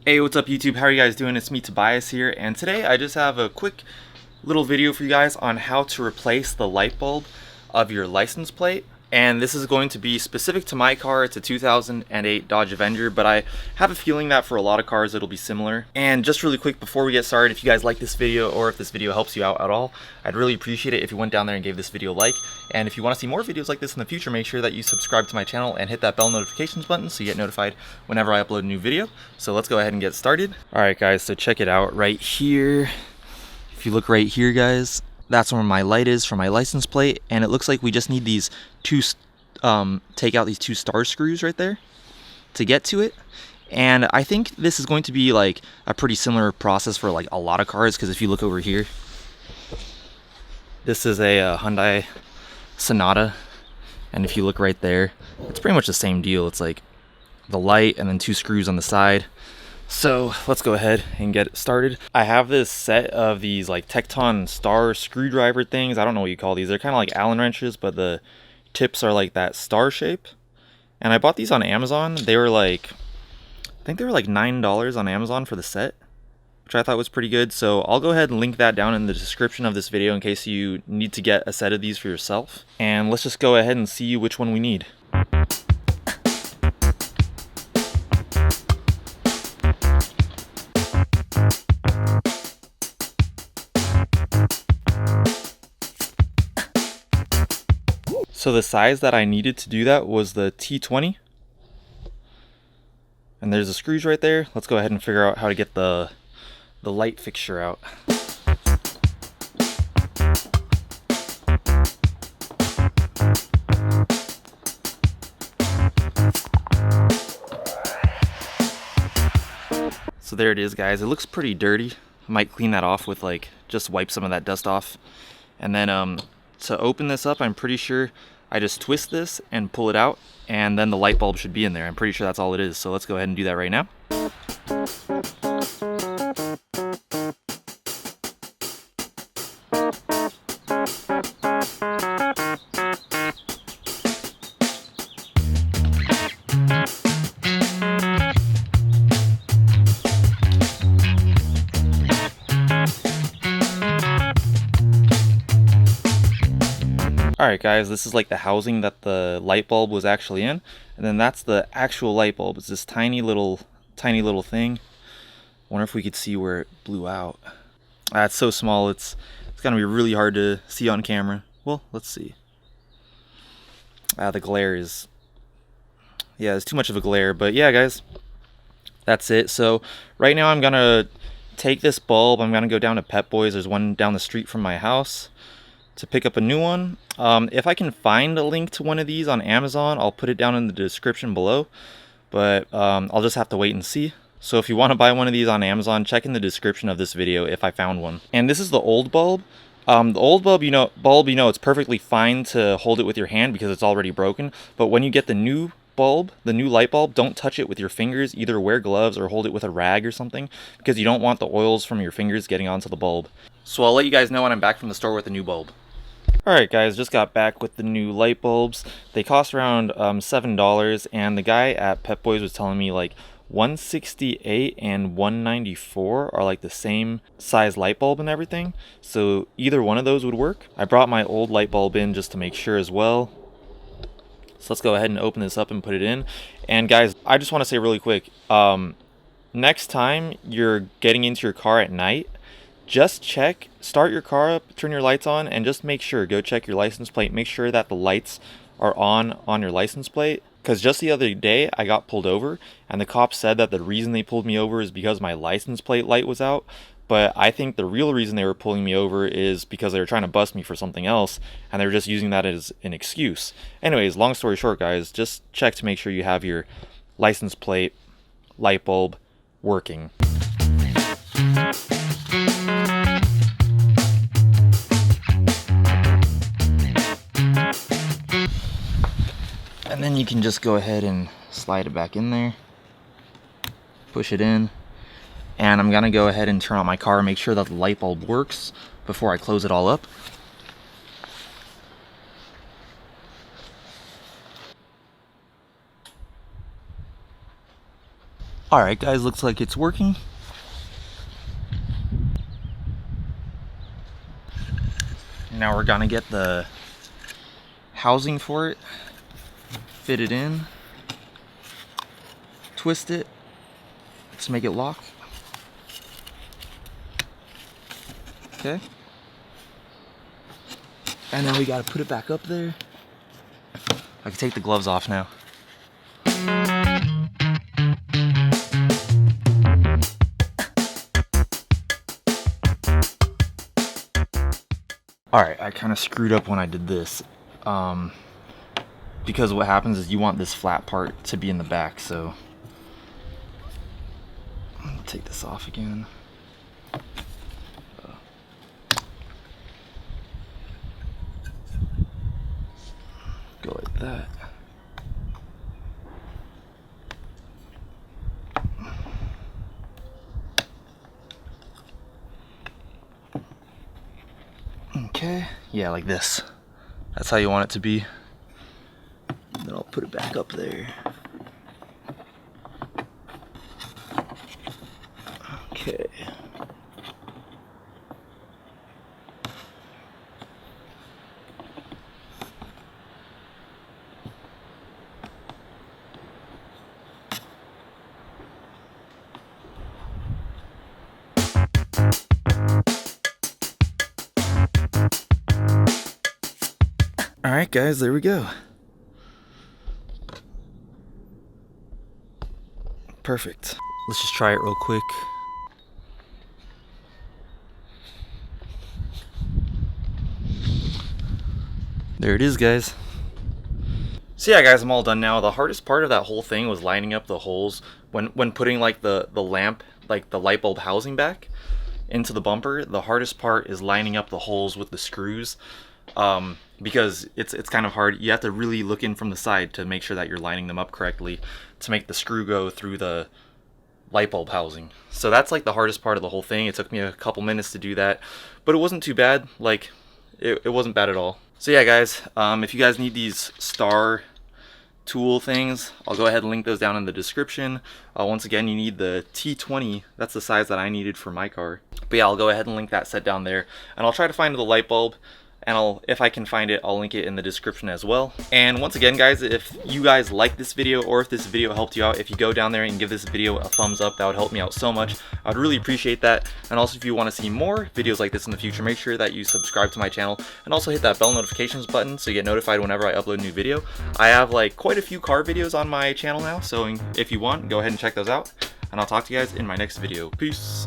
Hey, what's up YouTube? How are you guys doing? It's me, Tobias here, and today I just have a quick little video for you guys on how to replace the light bulb of your license plate. And this is going to be specific to my car. It's a 2008 Dodge Avenger, but I have a feeling that for a lot of cars it'll be similar. And just really quick before we get started, if you guys like this video or if this video helps you out at all, I'd really appreciate it if you went down there and gave this video a like. And if you want to see more videos like this in the future, make sure that you subscribe to my channel and hit that bell notifications button so you get notified whenever I upload a new video. So let's go ahead and get started. Alright guys, so check it out right here. If you look right here guys, that's where my light is for my license plate, and it looks like we just need these two take out these two star screws right there to get to it. And I think this is going to be like a pretty similar process for like a lot of cars, because if you look over here, this is a Hyundai Sonata, and if you look right there, it's pretty much the same deal. It's like the light and then two screws on the side. So let's go ahead and get it started. I have this set of these like Tecton star screwdriver things. I don't know what you call these. They're kind of like Allen wrenches, but the tips are like that star shape. And I bought these on Amazon. They were like, I think they were like $9 on Amazon for the set, which I thought was pretty good. So I'll go ahead and link that down in the description of this video in case you need to get a set of these for yourself. And let's just go ahead and see which one we need. So the size that I needed to do that was the T20. And there's the screws right there. Let's go ahead and figure out how to get the light fixture out. So there it is guys. It looks pretty dirty. I might clean that off with like, just wipe some of that dust off. And then to open this up, I'm pretty sure I just twist this and pull it out, and then the light bulb should be in there. I'm pretty sure that's all it is. So let's go ahead and do that right now. Alright guys, this is like the housing that the light bulb was actually in, and then that's the actual light bulb. It's this tiny little thing. Wonder if we could see where it blew out. It's so small, it's gonna be really hard to see on camera. Well, let's see. The glare is, yeah, it's too much of a glare, but yeah guys, that's it. So right now I'm gonna take this bulb, I'm gonna go down to Pep Boys. There's one down the street from my house, to pick up a new one. If I can find a link to one of these on Amazon, I'll put it down in the description below, but I'll just have to wait and see. So if you want to buy one of these on Amazon, check in the description of this video if I found one. And this is the old bulb. The old bulb, it's perfectly fine to hold it with your hand because it's already broken, but when you get the new bulb, the new light bulb, don't touch it with your fingers. Either wear gloves or hold it with a rag or something, because you don't want the oils from your fingers getting onto the bulb. So I'll let you guys know when I'm back from the store with the new bulb. Alright guys, just got back with the new light bulbs. They cost around $7, and the guy at Pep Boys was telling me like 168 and 194 are like the same size light bulb and everything, so either one of those would work. I brought my old light bulb in just to make sure as well. So let's go ahead and open this up and put it in. And guys, I just want to say really quick, next time you're getting into your car at night, just check, start your car up, turn your lights on, and just make sure, go check your license plate, make sure that the lights are on your license plate. Because just the other day I got pulled over, and the cops said that the reason they pulled me over is because my license plate light was out, but I think the real reason they were pulling me over is because they were trying to bust me for something else, and they were just using that as an excuse. Anyways, long story short guys, just check to make sure you have your license plate light bulb working. And then you can just go ahead and slide it back in there, push it in, and I'm gonna go ahead and turn on my car and make sure that the light bulb works before I close it all up. Alright guys, looks like it's working. Now we're gonna get the housing for it, fit it in, twist it, let's make it lock. Okay. And then we gotta put it back up there. I can take the gloves off now. Alright, I kind of screwed up when I did this. Because what happens is you want this flat part to be in the back, so let me take this off again. Go like that. Okay, yeah, like this. That's how you want it to be. Then I'll put it back up there. Okay. Alright guys, there we go. Perfect. Let's just try it real quick. There it is, guys. So yeah guys, I'm all done now. The hardest part of that whole thing was lining up the holes when putting like the lamp, like the light bulb housing back into the bumper. The hardest part is lining up the holes with the screws. Because it's kind of hard. You have to really look in from the side to make sure that you're lining them up correctly to make the screw go through the light bulb housing. So that's like the hardest part of the whole thing. It took me a couple minutes to do that, but it wasn't too bad. Like it wasn't bad at all. So yeah guys, if you guys need these star tool things, I'll go ahead and link those down in the description. Once again, you need the T20. That's the size that I needed for my car. But yeah, I'll go ahead and link that set down there, and I'll try to find the light bulb. And if I can find it, I'll link it in the description as well. And once again guys, if you guys like this video, or if this video helped you out, if you go down there and give this video a thumbs up, that would help me out so much. I'd really appreciate that. And also, if you want to see more videos like this in the future, make sure that you subscribe to my channel, and also hit that bell notifications button so you get notified whenever I upload a new video. I have like quite a few car videos on my channel now, so if you want, go ahead and check those out. And I'll talk to you guys in my next video. Peace.